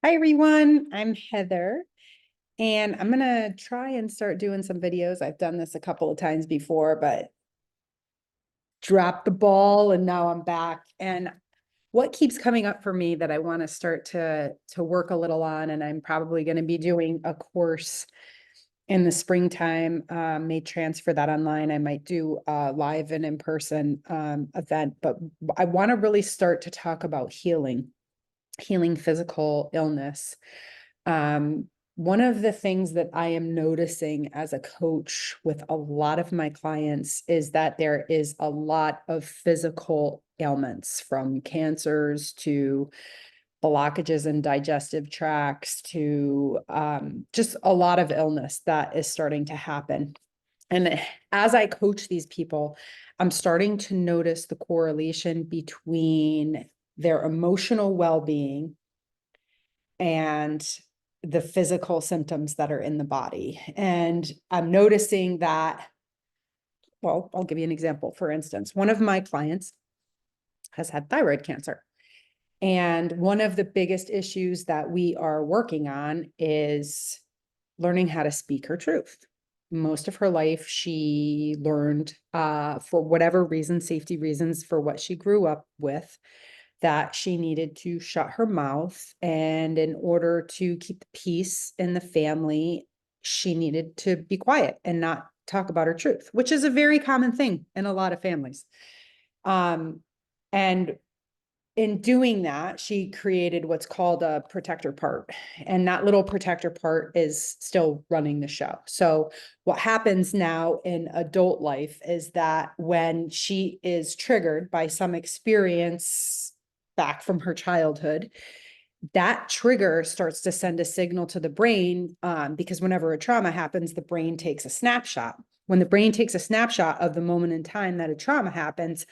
Hi everyone, I'm Heather, and I'm gonna try and start doing some videos. I've done this a couple of times before, but dropped the ball and now I'm back. And what keeps coming up for me that I want to start to work a little on, and I'm probably going to be doing a course in the springtime, may transfer that online. I might do a live and in-person event, but I want to really start to talk about healing physical illness. Um, One of the things that I am noticing as a coach with a lot of my clients is that there is a lot of physical ailments, from cancers to blockages in digestive tracts to just a lot of illness that is starting to happen. And as I coach these people, I'm starting to notice the correlation between their emotional well-being and the physical symptoms that are in the body. And I'm noticing that, well, I'll give you an example. For instance, one of my clients has had thyroid cancer. And one of the biggest issues that we are working on is learning how to speak her truth. Most of her life, she learned, for whatever reason, safety reasons, for what she grew up with, that she needed to shut her mouth. And in order to keep the peace in the family, she needed to be quiet and not talk about her truth, which is a very common thing in a lot of families. And in doing that, she created what's called a protector part. And that little protector part is still running the show. So what happens now in adult life is that when she is triggered by some experience back from her childhood, that trigger starts to send a signal to the brain, because whenever a trauma happens, the brain takes a snapshot. When the brain takes a snapshot of the moment in time that a trauma happens,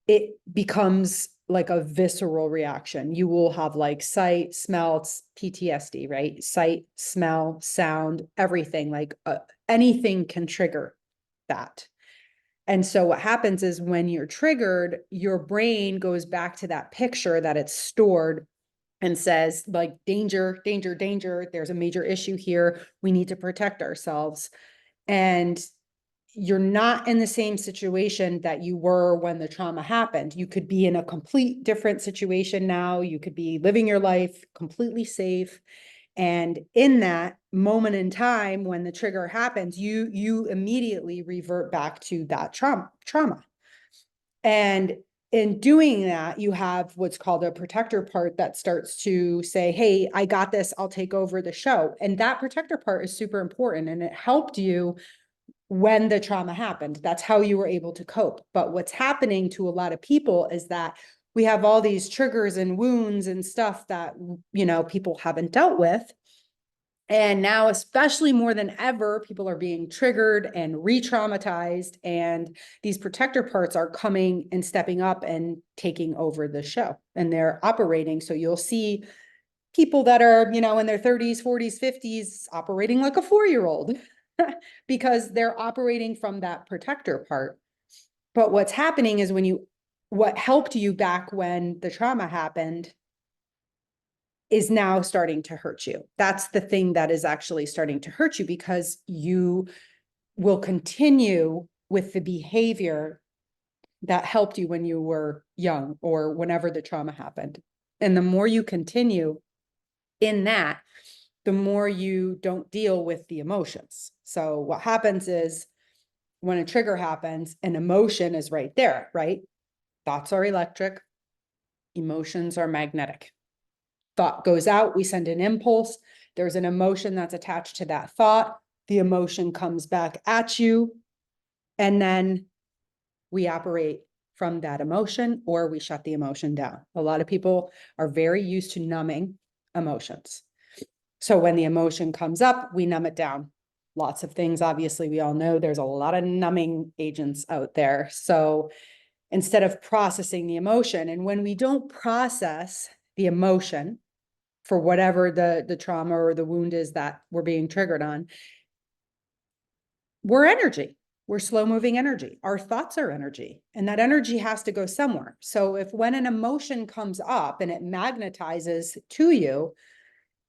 it becomes like a visceral reaction. You will have like sight, smell, PTSD, right? Sight, smell, sound, everything, like anything can trigger that. And so what happens is when you're triggered, your brain goes back to that picture that it's stored and says, like, danger, danger, danger. There's a major issue here. We need to protect ourselves. And you're not in the same situation that you were when the trauma happened. You could be in a complete different situation now. You could be living your life completely safe. And in that moment in time, when the trigger happens, you immediately revert back to that trauma. And in doing that, you have what's called a protector part that starts to say, hey, I got this, I'll take over the show. And that protector part is super important, and it helped you when the trauma happened. That's how you were able to cope. But what's happening to a lot of people is that we have all these triggers and wounds and stuff that, people haven't dealt with. And now, especially more than ever, people are being triggered and re-traumatized, and these protector parts are coming and stepping up and taking over the show, and they're operating. So you'll see people that are, in their 30s, 40s, 50s operating like a 4-year-old because they're operating from that protector part. But what's happening is what helped you back when the trauma happened is now starting to hurt you. That's the thing that is actually starting to hurt you, because you will continue with the behavior that helped you when you were young or whenever the trauma happened. And the more you continue in that, the more you don't deal with the emotions. So what happens is, when a trigger happens, an emotion is right there, right? Thoughts are electric, emotions are magnetic. Thought goes out, we send an impulse, there's an emotion that's attached to that thought, the emotion comes back at you, and then we operate from that emotion, or we shut the emotion down. A lot of people are very used to numbing emotions. So when the emotion comes up, we numb it down. Lots of things, obviously, we all know there's a lot of numbing agents out there. So instead of processing the emotion, and when we don't process the emotion for whatever the trauma or the wound is that we're being triggered on, we're energy. We're slow moving energy. Our thoughts are energy, and that energy has to go somewhere. So if when an emotion comes up and it magnetizes to you,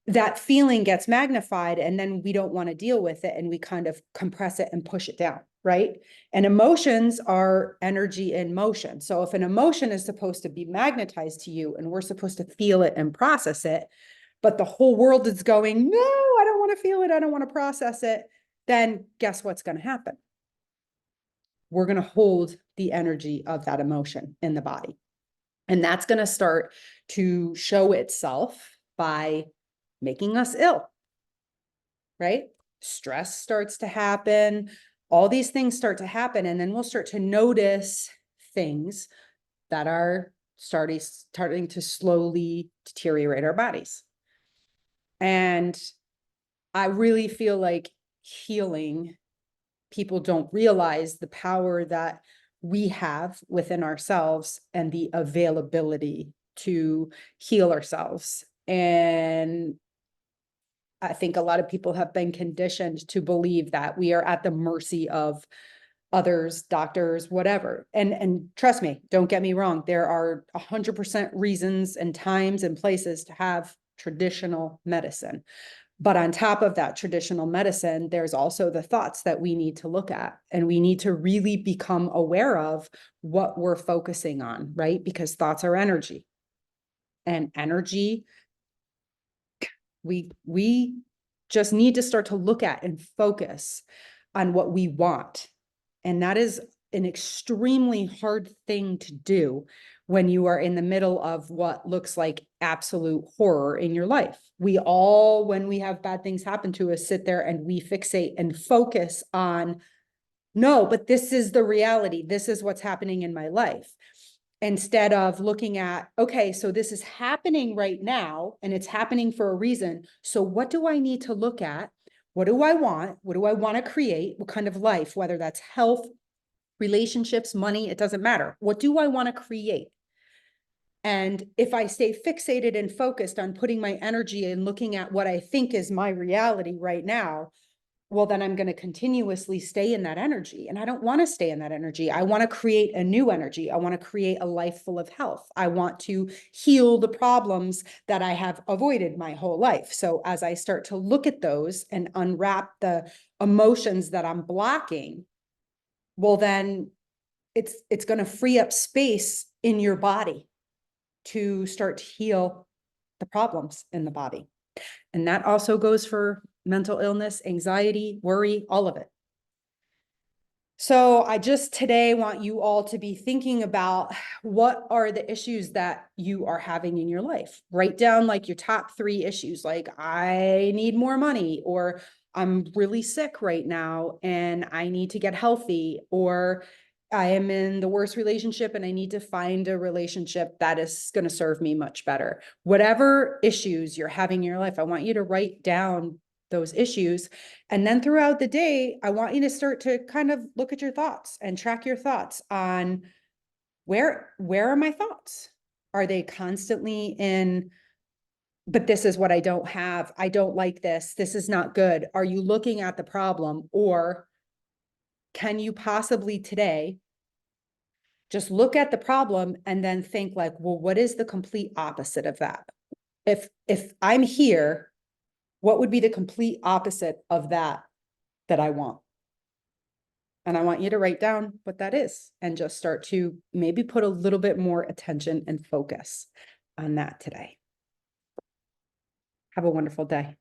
that feeling gets magnified, and then we don't want to deal with it, and we kind of compress it and push it down, right? And emotions are energy in motion. So if an emotion is supposed to be magnetized to you and we're supposed to feel it and process it, but the whole world is going, no, I don't want to feel it, I don't want to process it, then guess what's going to happen? We're going to hold the energy of that emotion in the body. And that's going to start to show itself by making us ill, right? Stress starts to happen. All these things start to happen. And then we'll start to notice things that are starting to slowly deteriorate our bodies. And I really feel like healing, people don't realize the power that we have within ourselves and the availability to heal ourselves. And I think a lot of people have been conditioned to believe that we are at the mercy of others, doctors, whatever. And trust me, don't get me wrong, there are 100% reasons and times and places to have traditional medicine. But on top of that traditional medicine, there's also the thoughts that we need to look at, and we need to really become aware of what we're focusing on, right? Because thoughts are energy, and energy, we just need to start to look at and focus on what we want. And that is an extremely hard thing to do when you are in the middle of what looks like absolute horror in your life. We all, when we have bad things happen to us, sit there and we fixate and focus on, no, but this is the reality. This is what's happening in my life. Instead of looking at, okay, so this is happening right now and it's happening for a reason. So what do I need to look at? What do I want? What do I want to create? What kind of life, whether that's health, relationships, money, it doesn't matter. What do I want to create? And if I stay fixated and focused on putting my energy in looking at what I think is my reality right now, well, then I'm going to continuously stay in that energy. And I don't want to stay in that energy. I want to create a new energy. I want to create a life full of health. I want to heal the problems that I have avoided my whole life. So as I start to look at those and unwrap the emotions that I'm blocking, well, then it's going to free up space in your body to start to heal the problems in the body. And that also goes for mental illness, anxiety, worry, all of it. So I just today want you all to be thinking about what are the issues that you are having in your life. Write down like your top 3 issues, like I need more money, or I'm really sick right now and I need to get healthy, or I am in the worst relationship and I need to find a relationship that is going to serve me much better. Whatever issues you're having in your life, I want you to write down those issues. And then throughout the day, I want you to start to kind of look at your thoughts and track your thoughts on where are my thoughts? Are they constantly in, but this is what I don't have. I don't like this. This is not good. Are you looking at the problem? Or can you possibly today just look at the problem and then think like, well, what is the complete opposite of that? If I'm here, what would be the complete opposite of that I want? And I want you to write down what that is and just start to maybe put a little bit more attention and focus on that today. Have a wonderful day.